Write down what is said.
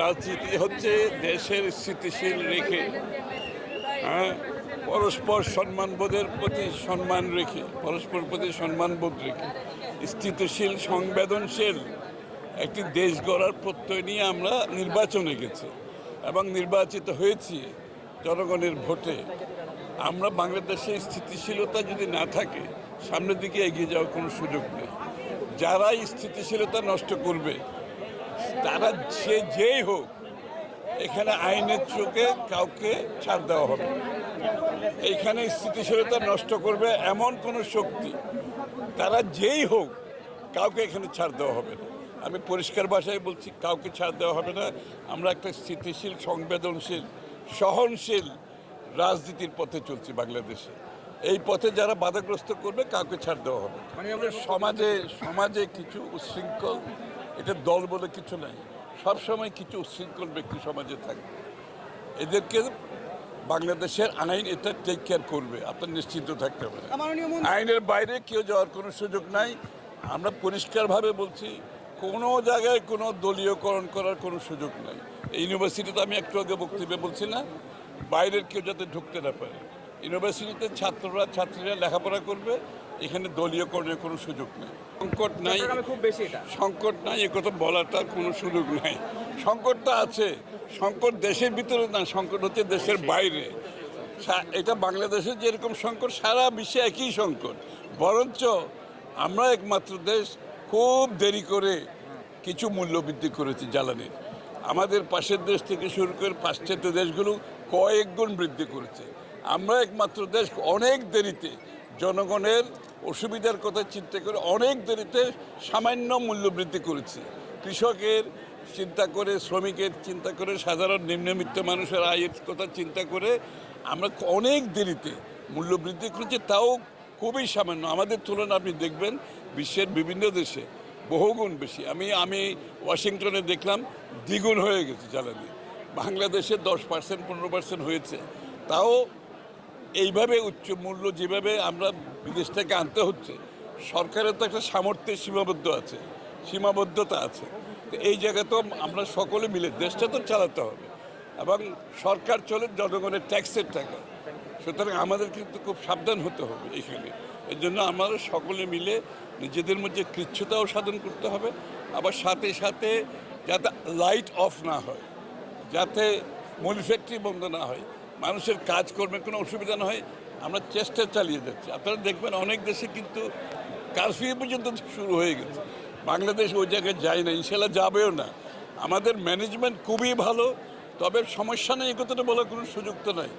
রাজনীতি হচ্ছে দেশের স্থিতিশীল রেখে, পরস্পর সম্মানবোধের প্রতি সম্মান রেখে, পরস্পর প্রতি সম্মানবোধ রেখে স্থিতিশীল সংবেদনশীল একটি দেশ গড়ার প্রত্যয় নিয়ে আমরা নির্বাচনে গেছি এবং নির্বাচিত হয়েছি জনগণের ভোটে। আমরা বাংলাদেশে স্থিতিশীলতা যদি না থাকে সামনের দিকে এগিয়ে যাওয়ার কোনো সুযোগ নেই। যারা স্থিতিশীলতা নষ্ট করবে তারা যেই হোক, এখানে আইনের চোখে কাউকে ছাড় দেওয়া হবে না। এইখানে স্থিতিশীলতা নষ্ট করবে এমন কোনো শক্তি, তারা যেই হোক, কাউকে এখানে ছাড় দেওয়া হবে না। আমি পরিষ্কার ভাষায় বলছি, কাউকে ছাড় দেওয়া হবে না। আমরা একটা স্থিতিশীল, সংবেদনশীল, সহনশীল রাজনীতির পথে চলছি বাংলাদেশে। এই পথে যারা বাধাগ্রস্ত করবে কাউকে ছাড় দেওয়া হবে। মানে আমরা সমাজে কিছু উচ্ছৃঙ্খল, এটা দল বলে কিছু নাই, সবসময় কিছু উচ্ছৃঙ্খল ব্যক্তি সমাজে থাকবে। এদেরকে বাংলাদেশের আইন এটা টেক কেয়ার করবে, আপনার নিশ্চিন্ত থাকতে হবে। আইনের বাইরে কেউ যাওয়ার কোনো সুযোগ নাই। আমরা পরিষ্কারভাবে বলছি, কোনো জায়গায় কোনো দলীয়করণ করার কোনো সুযোগ নাই। এই ইউনিভার্সিটিতে আমি একটু আগে বক্তব্যে বলছি না, বাইরের কেউ যাতে ঢুকতে না পারে। ইউনিভার্সিটিতে ছাত্রীরা লেখাপড়া করবে, এখানে দলীয়করণের কোনো সুযোগ নেই। সংকট নাই, খুব বেশি সংকট নাই, এ কথা বলাটার কোনো সুযোগ নাই। সংকটটা আছে, সংকট দেশের ভিতরে না, সংকট হচ্ছে দেশের বাইরে। এটা বাংলাদেশের যেরকম সংকট, সারা বিশ্বে একই সংকট। বরঞ্চ আমরা একমাত্র দেশ খুব দেরি করে কিছু মূল্য বৃদ্ধি করেছি জ্বালানির। আমাদের পাশের দেশ থেকে শুরু করে পাশ্চাত্য দেশগুলো কয়েক গুণ বৃদ্ধি করেছে। আমরা একমাত্র দেশ অনেক দেরিতে জনগণের অসুবিধার কথা চিন্তা করে অনেক দেরিতে সামান্য মূল্য বৃদ্ধি করেছি। কৃষকের চিন্তা করে, শ্রমিকের চিন্তা করে, সাধারণ নিম্নবিত্ত মানুষের আয়ের কথা চিন্তা করে আমরা অনেক দেরিতে মূল্য বৃদ্ধি করেছি, তাও খুবই সামান্য। আমাদের তুলনা আপনি দেখবেন বিশ্বের বিভিন্ন দেশে বহুগুণ বেশি। আমি ওয়াশিংটনে দেখলাম দ্বিগুণ হয়ে গেছে জ্বালানি। বাংলাদেশে 10% 15% হয়েছে। তাও এইভাবে উচ্চ মূল্য যেভাবে আমরা বিদেশ থেকে আনতে হচ্ছে, সরকারের তো একটা সামর্থ্যের সীমাবদ্ধতা আছে। তো এই জায়গাতেও আমরা সকলে মিলে দেশটা তো চালাতে হবে এবং সরকার চলে জনগণের ট্যাক্সের টাকা। সুতরাং আমাদের কিন্তু খুব সাবধান হতে হবে এখানে। এর জন্য আমাদের সকলে মিলে নিজেদের মধ্যে কৃচ্ছতাও সাধন করতে হবে, আবার সাথে সাথে যাতে লাইট অফ না হয়, যাতে মূল ফ্যাক্টরি বন্ধ না হয়, মানুষের কাজকর্মে কোনো অসুবিধা না হয়, আমরা চেষ্টা চালিয়ে যাচ্ছি। আপনারা দেখবেন অনেক দেশে কিন্তু কারফিউ পর্যন্ত শুরু হয়ে গেছে। বাংলাদেশ ওই জায়গায় যায় না, ইনশাল্লাহ যাবেও না। আমাদের ম্যানেজমেন্ট খুবই ভালো, তবে সমস্যা নেই, এই কথাটা বলার কোনো সুযোগ তো নাই।